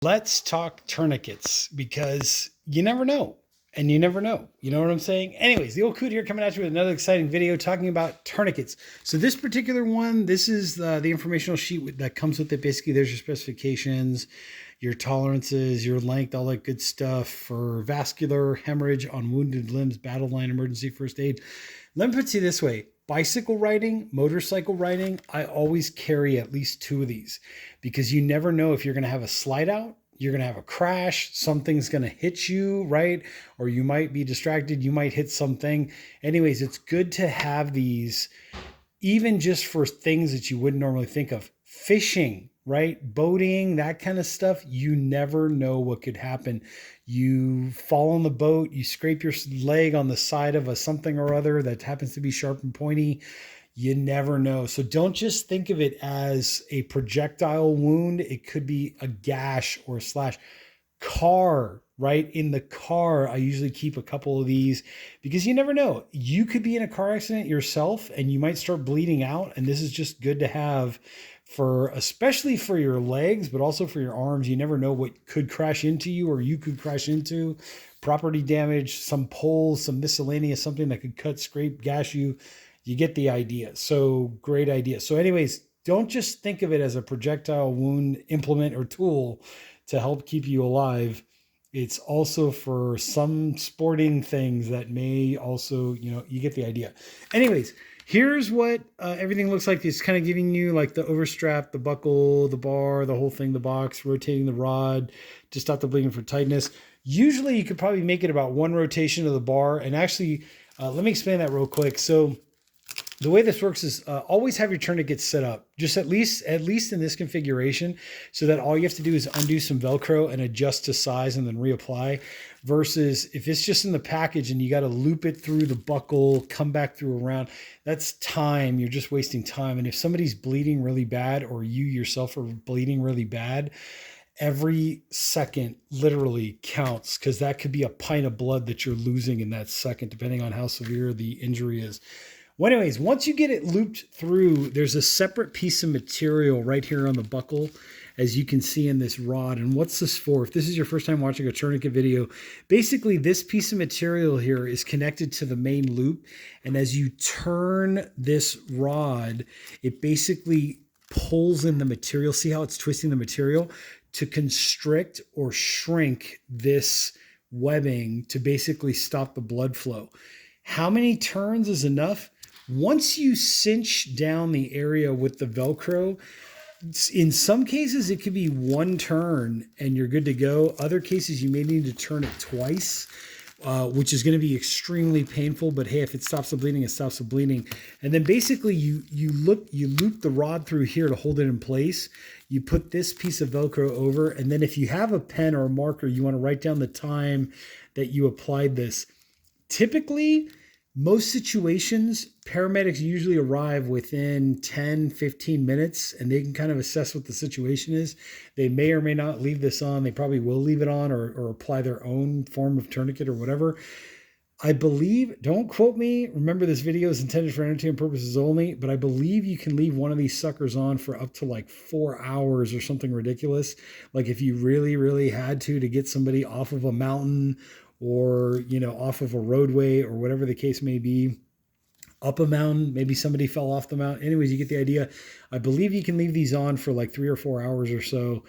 Let's talk tourniquets because you never know. And you never know. You know what I'm saying? Anyways, the old coot here coming at you with another exciting video talking about tourniquets. So this particular one, this is the informational sheet that comes with it. Basically, there's your specifications, your tolerances, your length, all that good stuff for vascular hemorrhage on wounded limbs, battle line, emergency first aid. Let me put it to you this way. Bicycle riding, motorcycle riding, I always carry at least 2 of these because you never know if you're going to have a slide out, you're going to have a crash, something's going to hit you, right? Or you might be distracted, you might hit something. Anyways, it's good to have these even just for things that you wouldn't normally think of. Fishing, right? Boating, that kind of stuff. You never know what could happen. You fall on the boat, you scrape your leg on the side of a something or other that happens to be sharp and pointy. You never know. So don't just think of it as a projectile wound. It could be a gash or a slash. Car, right? In the car, I usually keep a couple of these because you never know. You could be in a car accident yourself and you might start bleeding out. And this is just good to have for, especially for your legs, but also for your arms. You never know what could crash into you or you could crash into. Property damage, some poles, some miscellaneous, something that could cut, scrape, gash you. You get the idea. So great idea. So anyways, don't just think of it as a projectile wound implement or tool to help keep you alive. It's also for some sporting things that may also, you get the idea. Anyways, here's what everything looks like. It's kind of giving you like the overstrap, the buckle, the bar, the whole thing, the box, rotating the rod to stop the bleeding for tightness. Usually you could probably make it about 1 rotation of the bar. And actually, let me explain that real quick. So the way this works is always have your tourniquet set up, just at least in this configuration, so that all you have to do is undo some Velcro and adjust to size and then reapply, versus if it's just in the package and you got to loop it through the buckle, come back through around, that's time. You're just wasting time. And if somebody's bleeding really bad or you yourself are bleeding really bad, every second literally counts because that could be a pint of blood that you're losing in that second, depending on how severe the injury is. Well, anyways, once you get it looped through, there's a separate piece of material right here on the buckle, as you can see in this rod. And what's this for? If this is your first time watching a tourniquet video, basically this piece of material here is connected to the main loop. And as you turn this rod, it basically pulls in the material. See how it's twisting the material to constrict or shrink this webbing to basically stop the blood flow. How many turns is enough? Once you cinch down the area with the Velcro, in some cases it could be 1 turn and you're good to go. Other cases you may need to turn it twice, which is going to be extremely painful. But hey, if it stops the bleeding, it stops the bleeding. And then basically you loop the rod through here to hold it in place. You put this piece of Velcro over, and then if you have a pen or a marker, you want to write down the time that you applied this. Typically, most situations, paramedics usually arrive within 10, 15 minutes, and they can kind of assess what the situation is. They may or may not leave this on. They probably will leave it on or apply their own form of tourniquet or whatever. I believe, don't quote me, remember this video is intended for entertainment purposes only, but I believe you can leave one of these suckers on for up to like 4 hours or something ridiculous. Like if you really, really had to get somebody off of a mountain or, off of a roadway or whatever the case may be, up a mountain, maybe somebody fell off the mountain. Anyways, you get the idea. I believe you can leave these on for like 3 or 4 hours or so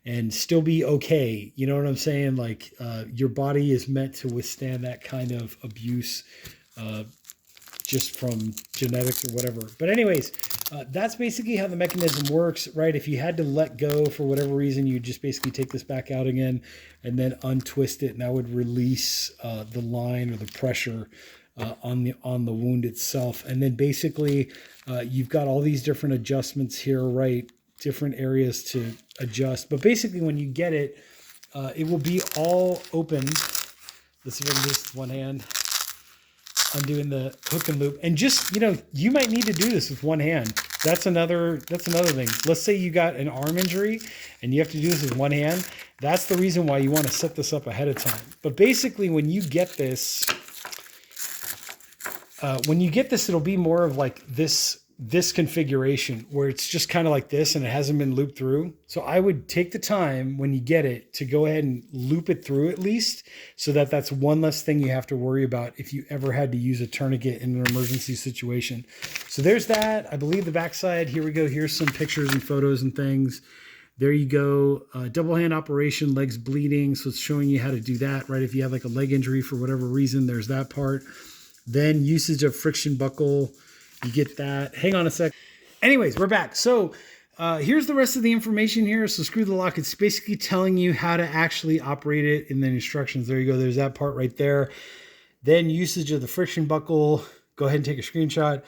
and still be okay. You know what I'm saying? Like your body is meant to withstand that kind of abuse just from genetics or whatever. But anyways, that's basically how the mechanism works, right? If you had to let go for whatever reason, you just basically take this back out again and then untwist it, and that would release the line or the pressure on the wound itself. And then basically you've got all these different adjustments here, right? Different areas to adjust. But basically when you get it, it will be all open. Let's see if I can do this with one hand. Undoing the hook and loop, and just, you might need to do this with one hand. That's another thing. Let's say you got an arm injury and you have to do this with one hand. That's the reason why you want to set this up ahead of time. But basically when you get this, it'll be more of like this this configuration where it's just kind of like this and it hasn't been looped through. So I would take the time when you get it to go ahead and loop it through at least, so that that's one less thing you have to worry about if you ever had to use a tourniquet in an emergency situation. So there's that. I believe the backside, here we go. Here's some pictures and photos and things. There you go. Double hand operation, legs bleeding. So it's showing you how to do that, right? If you have like a leg injury for whatever reason, there's that part. Then usage of friction buckle. You get that. Hang on a sec. Anyways, we're back. So here's the rest of the information here. So screw the lock. It's basically telling you how to actually operate it in the instructions. There you go. There's that part right there. Then usage of the friction buckle. Go ahead and take a screenshot.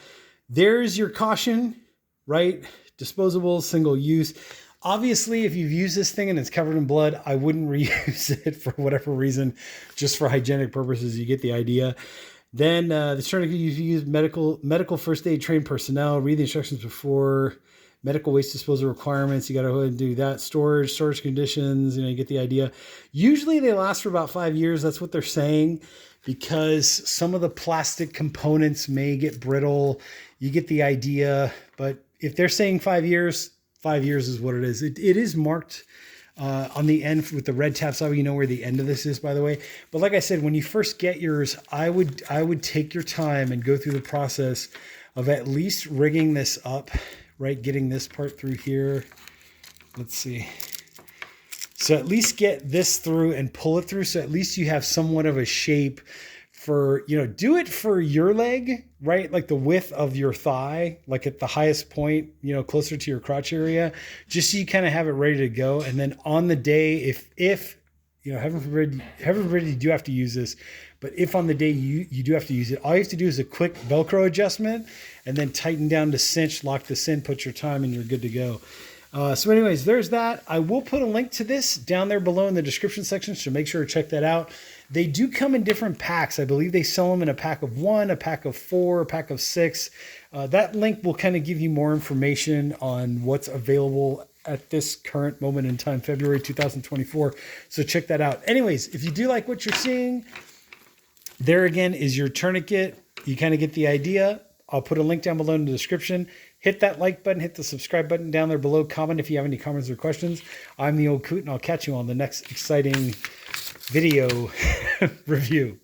There's your caution, right? Disposable, single use. Obviously, if you've used this thing and it's covered in blood, I wouldn't reuse it for whatever reason, just for hygienic purposes. You get the idea. Then the tourniquet you use medical first aid trained personnel. Read the instructions before. Medical waste disposal requirements. You got to go ahead and do that. Storage conditions. You get the idea. Usually they last for about 5 years. That's what they're saying, because some of the plastic components may get brittle. You get the idea. But if they're saying 5 years, 5 years is what it is. It is marked on the end with the red tab, so you know where the end of this is, by the way. But like I said, when you first get yours, I would take your time and go through the process of at least rigging this up, right? Getting this part through here. Let's see. So at least get this through and pull it through, so at least you have somewhat of a shape for, do it for your leg, right? Like the width of your thigh, like at the highest point, closer to your crotch area, just so you kind of have it ready to go. And then on the day, if heaven forbid you do have to use this, but if on the day you do have to use it, all you have to do is a quick Velcro adjustment and then tighten down the cinch, lock this in, put your time, and you're good to go. So anyways, there's that. I will put a link to this down there below in the description section, so make sure to check that out. They do come in different packs. I believe they sell them in a pack of 1, a pack of 4, a pack of 6. That link will kind of give you more information on what's available at this current moment in time, February 2024. So check that out. Anyways, if you do like what you're seeing, there again is your tourniquet. You kind of get the idea. I'll put a link down below in the description. Hit that like button, hit the subscribe button down there below. Comment if you have any comments or questions. I'm the Old Coot, and I'll catch you on the next exciting video review.